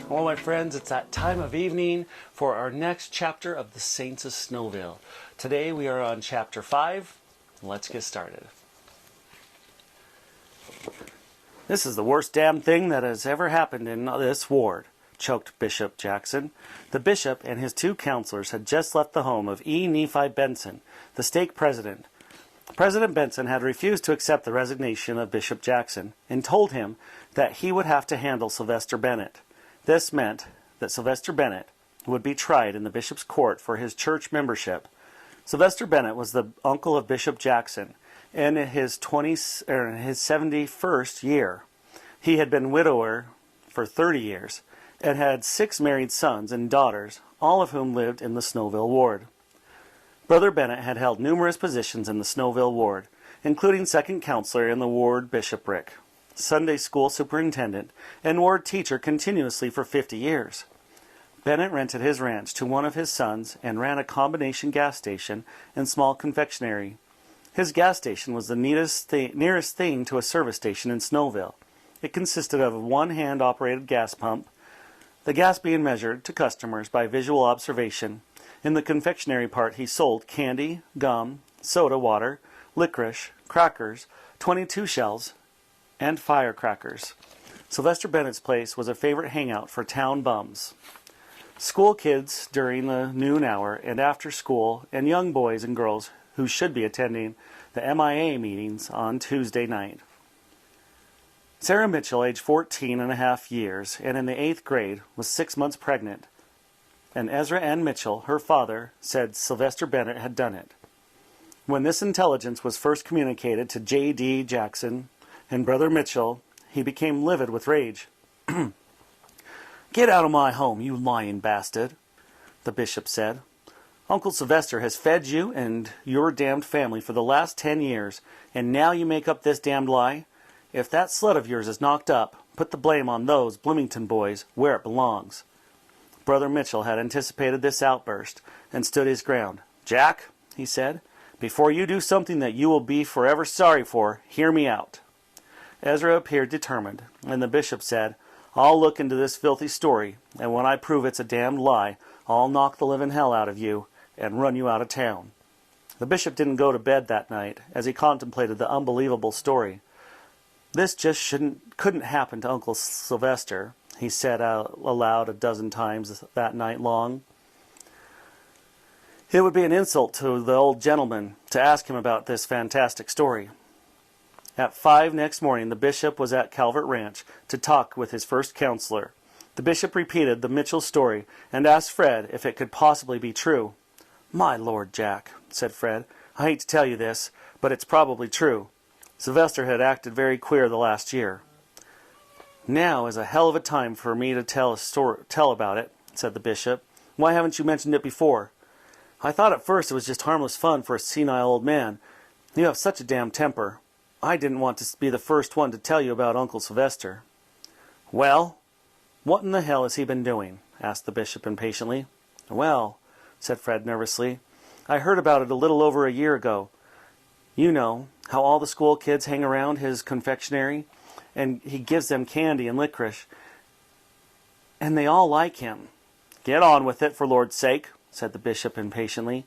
Well, my friends, it's that time of evening for our next chapter of the Saints of Snowville. Today we are on chapter 5. Let's get started. This is the worst damn thing that has ever happened in this ward, choked Bishop Jackson. The bishop and his two counselors had just left the home of E. Nephi Benson, the stake president. President Benson had refused to accept the resignation of Bishop Jackson and told him that he would have to handle Sylvester Bennett. This meant that Sylvester Bennett would be tried in the bishop's court for his church membership. Sylvester Bennett was the uncle of Bishop Jackson in his 71st year. He had been widower for 30 years and had 6 married sons and daughters, all of whom lived in the Snowville ward. Brother Bennett had held numerous positions in the Snowville ward, including second counselor in the ward bishopric, Sunday school superintendent, and ward teacher continuously for 50 years. Bennett rented his ranch to one of his sons and ran a combination gas station and small confectionery. His gas station was the nearest thing to a service station in Snowville. It consisted of a one-hand-operated gas pump, the gas being measured to customers by visual observation. In the confectionery part he sold candy, gum, soda water, licorice, crackers, 22 shells, and firecrackers. Sylvester Bennett's place was a favorite hangout for town bums, school kids during the noon hour and after school, and young boys and girls who should be attending the MIA meetings on Tuesday night. Sarah Mitchell, aged 14 and a half years and in the 8th grade, was 6 months pregnant, and Ezra N. Mitchell, her father, said Sylvester Bennett had done it. When this intelligence was first communicated to J.D. Jackson and Brother Mitchell, he became livid with rage. "Get out of my home, you lying bastard," the bishop said. "Uncle Sylvester has fed you and your damned family for the last 10 years, and now you make up this damned lie? If that slut of yours is knocked up, put the blame on those Bloomington boys where it belongs." Brother Mitchell had anticipated this outburst and stood his ground. "Jack," he said, "before you do something that you will be forever sorry for, hear me out." Ezra appeared determined, and the bishop said, "I'll look into this filthy story, and when I prove it's a damned lie, I'll knock the living hell out of you and run you out of town." The bishop didn't go to bed that night as he contemplated the unbelievable story. "This just couldn't happen to Uncle Sylvester," he said out aloud a dozen times that night long. It would be an insult to the old gentleman to ask him about this fantastic story. At 5 next morning, the bishop was at Calvert Ranch to talk with his first counselor. The bishop repeated the Mitchell story and asked Fred if it could possibly be true. "My Lord, Jack," said Fred, "I hate to tell you this, but it's probably true. Sylvester had acted very queer the last year." "Now is a hell of a time for me to tell about it," said the bishop. "Why haven't you mentioned it before?" "I thought at first it was just harmless fun for a senile old man. You have such a damn temper. I didn't want to be the first one to tell you about Uncle Sylvester." "Well, what in the hell has he been doing?" asked the bishop impatiently. "Well," said Fred nervously, "I heard about it a little over a year ago. You know, how all the school kids hang around his confectionery, and he gives them candy and licorice, and they all like him." "Get on with it, for Lord's sake," said the bishop impatiently.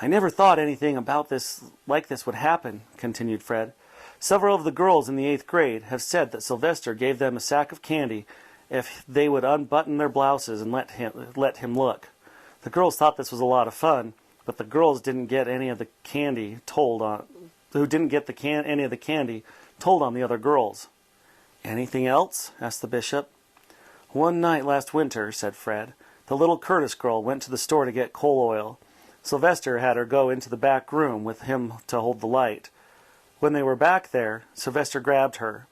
"I never thought anything about this like this would happen," continued Fred. "Several of the girls in the 8th grade have said that Sylvester gave them a sack of candy if they would unbutton their blouses and let him look. The girls thought this was a lot of fun, but the girls didn't get any of the candy told on the other girls." "Anything else?" asked the bishop. "One night last winter," said Fred, "the little Curtis girl went to the store to get coal oil. Sylvester had her go into the back room with him to hold the light. When they were back there, Sylvester grabbed her.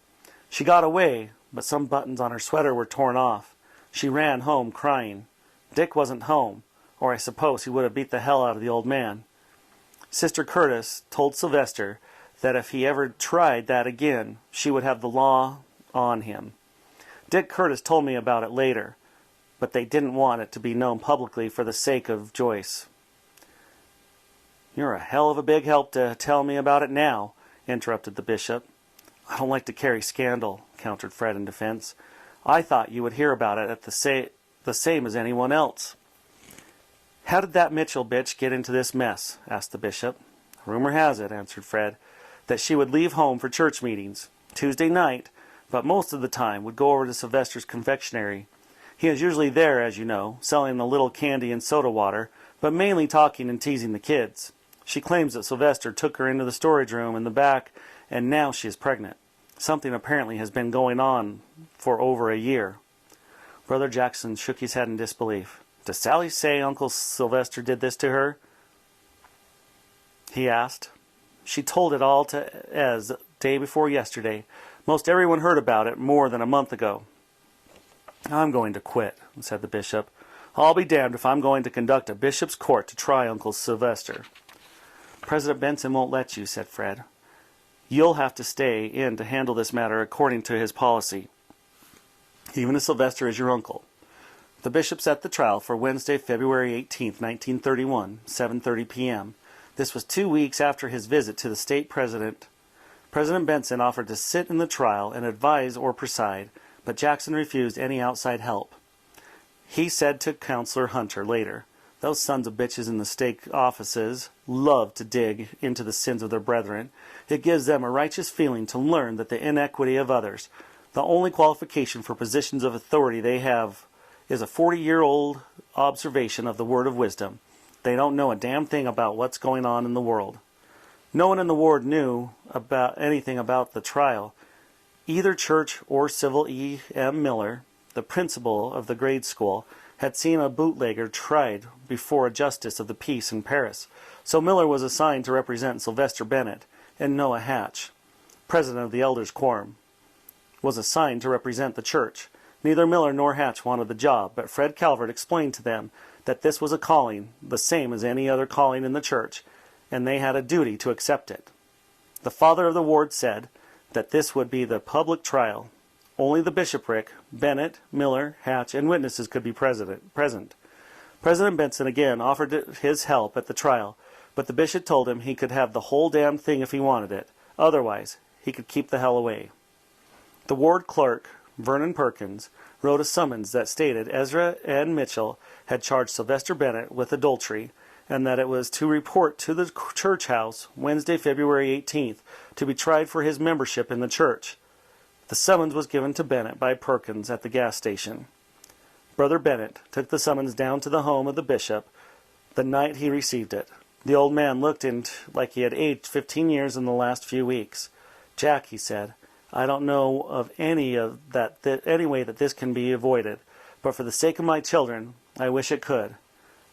She got away, but some buttons on her sweater were torn off. She ran home crying. Dick wasn't home, or I suppose he would have beat the hell out of the old man. Sister Curtis told Sylvester that if he ever tried that again, she would have the law on him. Dick Curtis told me about it later, but they didn't want it to be known publicly for the sake of Joyce." "You're a hell of a big help to tell me about it now," interrupted the bishop. "I don't like to carry scandal," countered Fred in defense. I thought you would hear about it at the same as anyone else." "How did that Mitchell bitch get into this mess?" asked the bishop. "Rumor has it," answered Fred, "that she would leave home for church meetings Tuesday night, but most of the time would go over to Sylvester's confectionery. He is usually there, as you know, selling a little candy and soda water, but mainly talking and teasing the kids. She claims that Sylvester took her into the storage room in the back, and now she is pregnant. Something apparently has been going on for over a year." Brother Jackson shook his head in disbelief. "Does Sally say Uncle Sylvester did this to her?" he asked. "She told it all to Ez day before yesterday. Most everyone heard about it more than a month ago." "I'm going to quit," said the bishop. "I'll be damned if I'm going to conduct a bishop's court to try Uncle Sylvester." "President Benson won't let you," said Fred. "You'll have to stay in to handle this matter according to his policy, even if Sylvester is your uncle." The bishop set the trial for Wednesday, February 18th, 1931, 7:30 p.m. This was 2 weeks after his visit to the state president. President Benson offered to sit in the trial and advise or preside, but Jackson refused any outside help. He said to Counselor Hunter later, "Those sons of bitches in the state offices love to dig into the sins of their brethren. It gives them a righteous feeling to learn that the inequity of others, the only qualification for positions of authority they have, is a 40-year-old observation of the word of wisdom. They don't know a damn thing about what's going on in the world." No one in the ward knew anything about the trial. Either Church or Civil E. M. Miller, the principal of the grade school, had seen a bootlegger tried before a justice of the peace in Paris, so Miller was assigned to represent Sylvester Bennett, and Noah Hatch, president of the elders' quorum, was assigned to represent the church. Neither Miller nor Hatch wanted the job, but Fred Calvert explained to them that this was a calling, the same as any other calling in the church, and they had a duty to accept it. The father of the ward said that this would be the public trial. Only the bishopric, Bennett, Miller, Hatch, and witnesses could be present. President Benson again offered his help at the trial, but the bishop told him he could have the whole damned thing if he wanted it. Otherwise, he could keep the hell away. The ward clerk, Vernon Perkins, wrote a summons that stated Ezra and Mitchell had charged Sylvester Bennett with adultery, and that it was to report to the church house Wednesday, February 18th, to be tried for his membership in the church. The summons was given to Bennett by Perkins at the gas station. Brother Bennett took the summons down to the home of the bishop the night he received it. The old man looked like he had aged 15 years in the last few weeks. "Jack," he said, "I don't know of any way that this can be avoided, but for the sake of my children, I wish it could.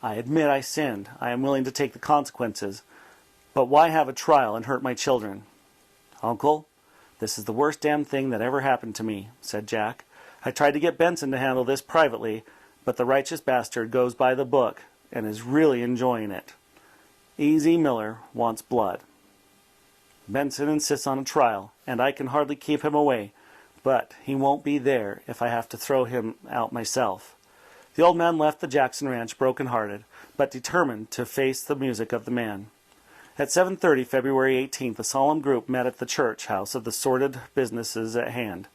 I admit I sinned. I am willing to take the consequences. But why have a trial and hurt my children?" "Uncle, this is the worst damn thing that ever happened to me," said Jack. "I tried to get Benson to handle this privately, but the righteous bastard goes by the book and is really enjoying it. E.Z. Miller wants blood. Benson insists on a trial, and I can hardly keep him away, but he won't be there if I have to throw him out myself." The old man left the Jackson Ranch broken-hearted, but determined to face the music of the man. At 7:30, February 18th, a solemn group met at the church house of the sordid businesses at hand.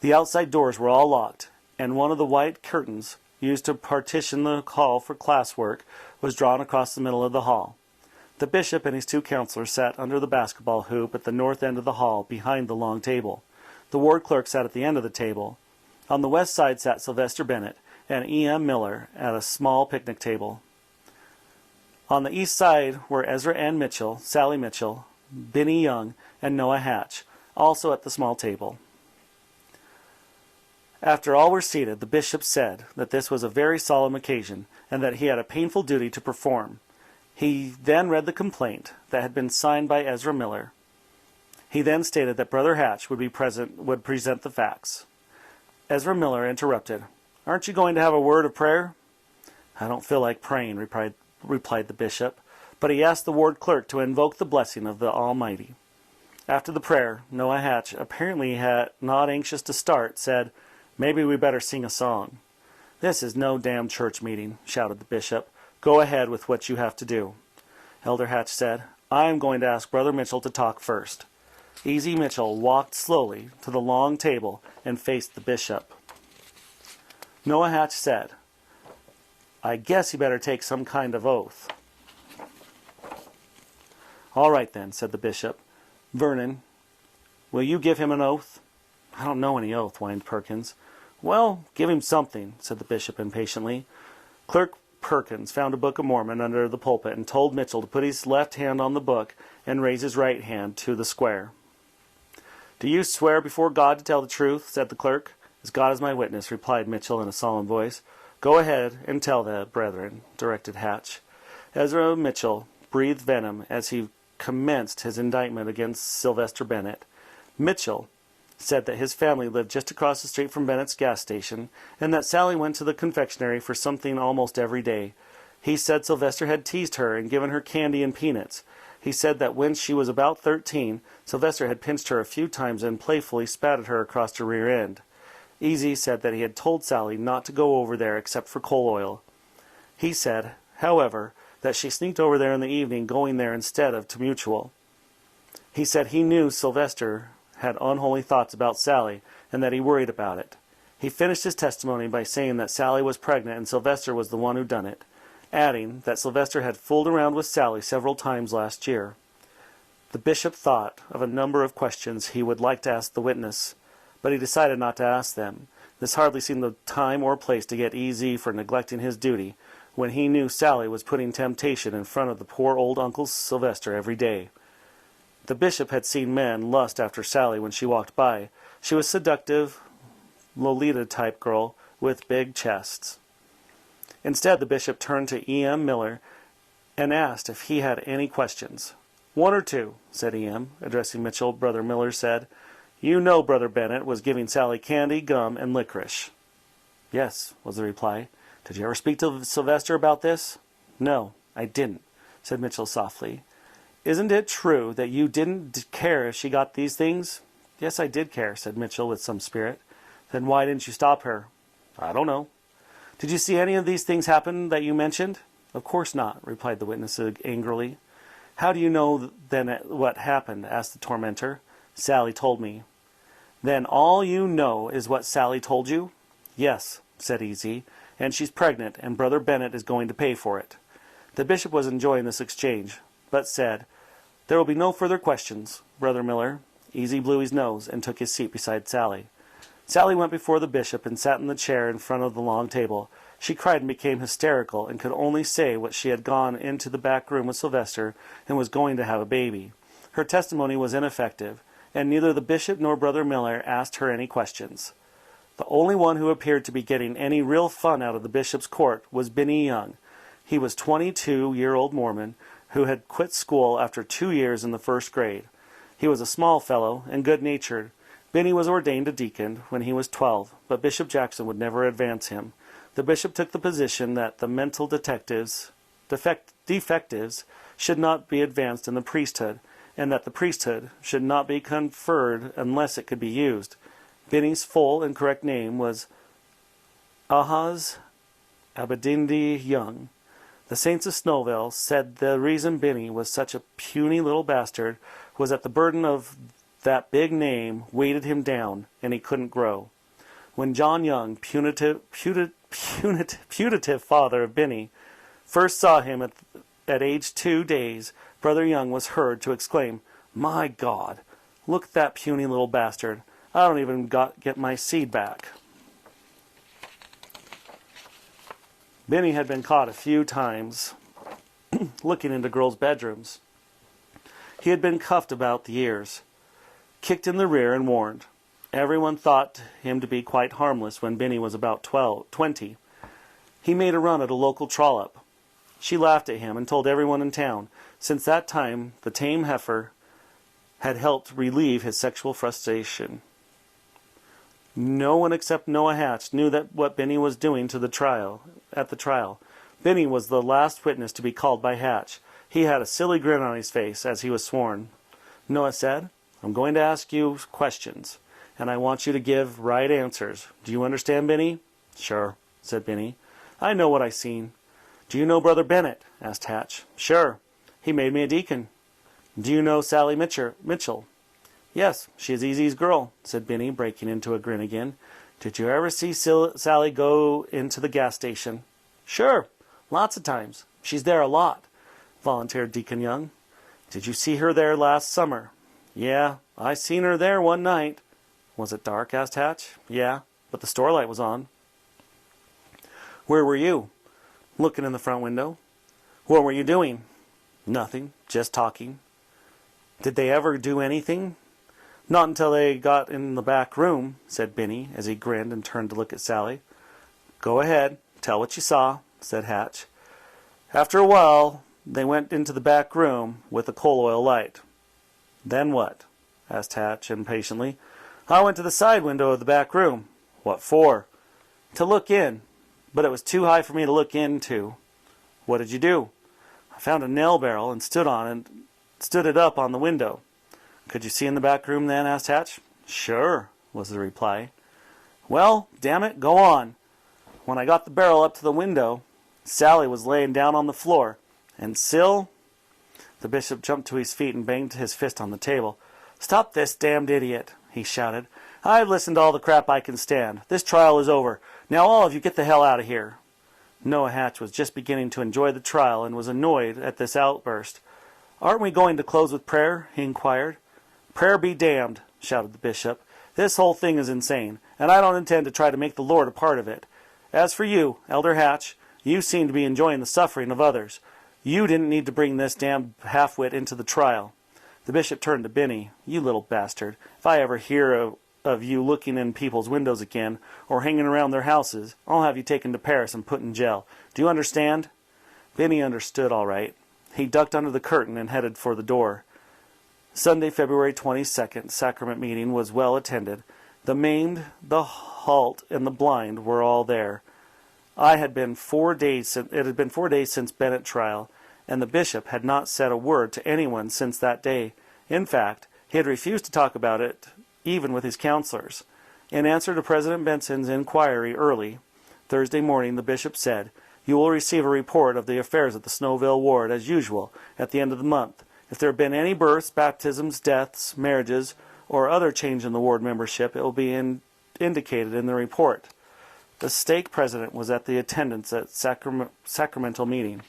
The outside doors were all locked, and one of the white curtains used to partition the hall for classwork was drawn across the middle of the hall. The bishop and his two counselors sat under the basketball hoop at the north end of the hall, behind the long table. The ward clerk sat at the end of the table. On the west side sat Sylvester Bennett and E. M. Miller at a small picnic table. On the east side were Ezra N. Mitchell, Sally Mitchell, Benny Young, and Noah Hatch, also at the small table. After all were seated, the bishop said that this was a very solemn occasion, and that he had a painful duty to perform. He then read the complaint that had been signed by Ezra Miller. He then stated that Brother Hatch would present the facts. Ezra Miller interrupted. "Aren't you going to have a word of prayer?" "I don't feel like praying," replied the bishop, but he asked the ward clerk to invoke the blessing of the Almighty. After the prayer, Noah Hatch, apparently not anxious to start, said, "Maybe we better sing a song." "This is no damn church meeting," shouted the bishop. "Go ahead with what you have to do." Elder Hatch said, "I am going to ask Brother Mitchell to talk first." E.Z. Mitchell walked slowly to the long table and faced the bishop. Noah Hatch said, "I guess you better take some kind of oath." "All right then," said the bishop. "Vernon, will you give him an oath?" "I don't know any oath," whined Perkins. "Well, give him something," said the bishop impatiently. Clerk Perkins found a Book of Mormon under the pulpit and told Mitchell to put his left hand on the book and raise his right hand to the square. "Do you swear before God to tell the truth?" said the clerk. "As God is my witness," replied Mitchell in a solemn voice. "Go ahead and tell the brethren," directed Hatch. Ezra Mitchell breathed venom as he commenced his indictment against Sylvester Bennett. Mitchell said that his family lived just across the street from Bennett's gas station, and that Sally went to the confectionery for something almost every day. He said Sylvester had teased her and given her candy and peanuts. He said that when she was about 13, Sylvester had pinched her a few times and playfully spatted her across her rear end. Easy said that he had told Sally not to go over there except for coal oil. He said, however, that she sneaked over there in the evening, going there instead of to Mutual. He said he knew Sylvester had unholy thoughts about Sally, and that he worried about it. He finished his testimony by saying that Sally was pregnant and Sylvester was the one who done it, adding that Sylvester had fooled around with Sally several times last year. The bishop thought of a number of questions he would like to ask the witness, but he decided not to ask them. This hardly seemed the time or place to get easy for neglecting his duty, when he knew Sally was putting temptation in front of the poor old Uncle Sylvester every day. The bishop had seen men lust after Sally when she walked by. She was seductive, Lolita-type girl with big chests. Instead, the bishop turned to E.M. Miller and asked if he had any questions. "One or two," said E.M., addressing Mitchell. Brother Miller said, "You know Brother Bennett was giving Sally candy, gum, and licorice." "Yes," was the reply. "Did you ever speak to Sylvester about this?" "No, I didn't," said Mitchell softly. "Isn't it true that you didn't care if she got these things?" "Yes, I did care," said Mitchell with some spirit. "Then why didn't you stop her?" "I don't know." "Did you see any of these things happen that you mentioned?" "Of course not," replied the witness angrily. "How do you know then what happened?" asked the tormentor. "Sally told me." "Then all you know is what Sally told you?" "Yes," said Easy, "and she's pregnant, and Brother Bennett is going to pay for it." The bishop was enjoying this exchange, but said, "There will be no further questions, Brother Miller." Easy blew his nose and took his seat beside Sally. Sally went before the bishop and sat in the chair in front of the long table. She cried and became hysterical and could only say what she had gone into the back room with Sylvester and was going to have a baby. Her testimony was ineffective, and neither the bishop nor Brother Miller asked her any questions. The only one who appeared to be getting any real fun out of the bishop's court was Benny Young. He was a 22-year-old Mormon who had quit school after 2 years in the first grade. He was a small fellow and good-natured. Benny was ordained a deacon when he was 12, but Bishop Jackson would never advance him. The bishop took the position that the mental defectives should not be advanced in the priesthood, and that the priesthood should not be conferred unless it could be used. Benny's full and correct name was Ahaz Abedindi Young. The saints of Snowville said the reason Benny was such a puny little bastard was that the burden of that big name weighted him down, and he couldn't grow. When John Young, putative father of Benny, first saw him at age 2 days, Brother Young was heard to exclaim, "My God, look at that puny little bastard. I don't even get my seed back." Benny had been caught a few times looking into girls' bedrooms. He had been cuffed about the ears, kicked in the rear, and warned. Everyone thought him to be quite harmless when Benny was about 20. He made a run at a local trollop. She laughed at him and told everyone in town. Since that time, the tame heifer had helped relieve his sexual frustration. No one except Noah Hatch knew that what Benny was doing at the trial. Benny was the last witness to be called by Hatch. He had a silly grin on his face as he was sworn. Noah said, "I'm going to ask you questions, and I want you to give right answers. Do you understand, Benny?" "Sure," said Benny. "I know what I seen." "Do you know Brother Bennett?" asked Hatch. "Sure. He made me a deacon." "Do you know Sally Mitchell?" "Yes, she is Easy's girl," said Benny, breaking into a grin again. Did you ever see Sally go into the gas station? Sure, lots of times. She's there a lot, volunteered Deacon Young. Did you see her there last summer? Yeah, I seen her there one night. Was it dark? Asked Hatch. Yeah, but the store light was on. Where were you? Looking in the front window. What were you doing? Nothing, just talking. Did they ever do anything? Not until they got in the back room, said Benny, as he grinned and turned to look at Sally. Go ahead, tell what you saw, said Hatch. After a while, they went into the back room with a coal oil light. Then what? Asked Hatch impatiently. I went to the side window of the back room. What for? To look in, but it was too high for me to look into. What did you do? I found a nail barrel and stood it up on the window. Could you see in the back room then? Asked Hatch. Sure, was the reply. Well, damn it, go on. When I got the barrel up to the window, Sally was laying down on the floor, and Sil... The bishop jumped to his feet and banged his fist on the table. Stop this damned idiot, he shouted. I've listened to all the crap I can stand. This trial is over. Now all of you get the hell out of here. Noah Hatch was just beginning to enjoy the trial and was annoyed at this outburst. Aren't we going to close with prayer? He inquired. Prayer be damned, shouted the bishop. This whole thing is insane, and I don't intend to try to make the Lord a part of it. As for you, Elder Hatch, you seem to be enjoying the suffering of others. You didn't need to bring this damned half-wit into the trial. The bishop turned to Benny. You little bastard. If I ever hear of you looking in people's windows again, or hanging around their houses, I'll have you taken to Paris and put in jail. Do you understand? Benny understood all right. He ducked under the curtain and headed for the door. Sunday, February 22nd, sacrament meeting was well attended. The maimed, the halt, and the blind were all there. It had been 4 days since Bennett trial, and the bishop had not said a word to anyone since that day. In fact, he had refused to talk about it, even with his counselors. In answer to President Benson's inquiry early Thursday morning, the bishop said, You will receive a report of the affairs of the Snowville ward, as usual, at the end of the month. If there have been any births, baptisms, deaths, marriages, or other change in the ward membership, it will be indicated in the report. The stake president was at the attendance at sacramental meeting,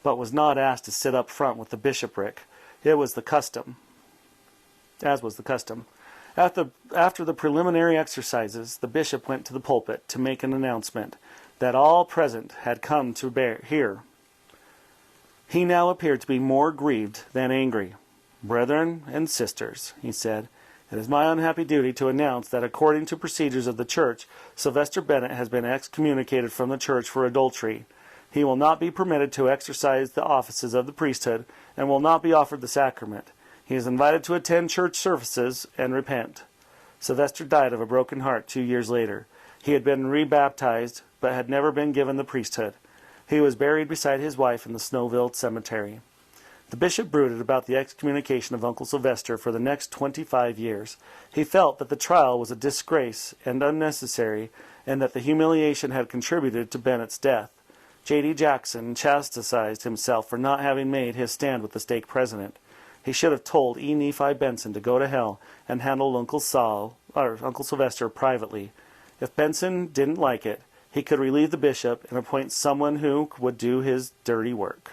but was not asked to sit up front with the bishopric. As was the custom. After the preliminary exercises, the bishop went to the pulpit to make an announcement that all present had come to hear. He now appeared to be more grieved than angry. Brethren and sisters, he said, it is my unhappy duty to announce that according to procedures of the church, Sylvester Bennett has been excommunicated from the church for adultery. He will not be permitted to exercise the offices of the priesthood and will not be offered the sacrament. He is invited to attend church services and repent. Sylvester died of a broken heart 2 years later. He had been rebaptized, but had never been given the priesthood. He was buried beside his wife in the Snowville cemetery. The bishop brooded about the excommunication of Uncle Sylvester for the next 25 years. He felt that the trial was a disgrace and unnecessary, and that the humiliation had contributed to Bennett's death. J.D. Jackson chastised himself for not having made his stand with the stake president. He should have told E. Nephi Benson to go to hell and handle Uncle Sylvester privately. If Benson didn't like it, he could relieve the bishop and appoint someone who would do his dirty work.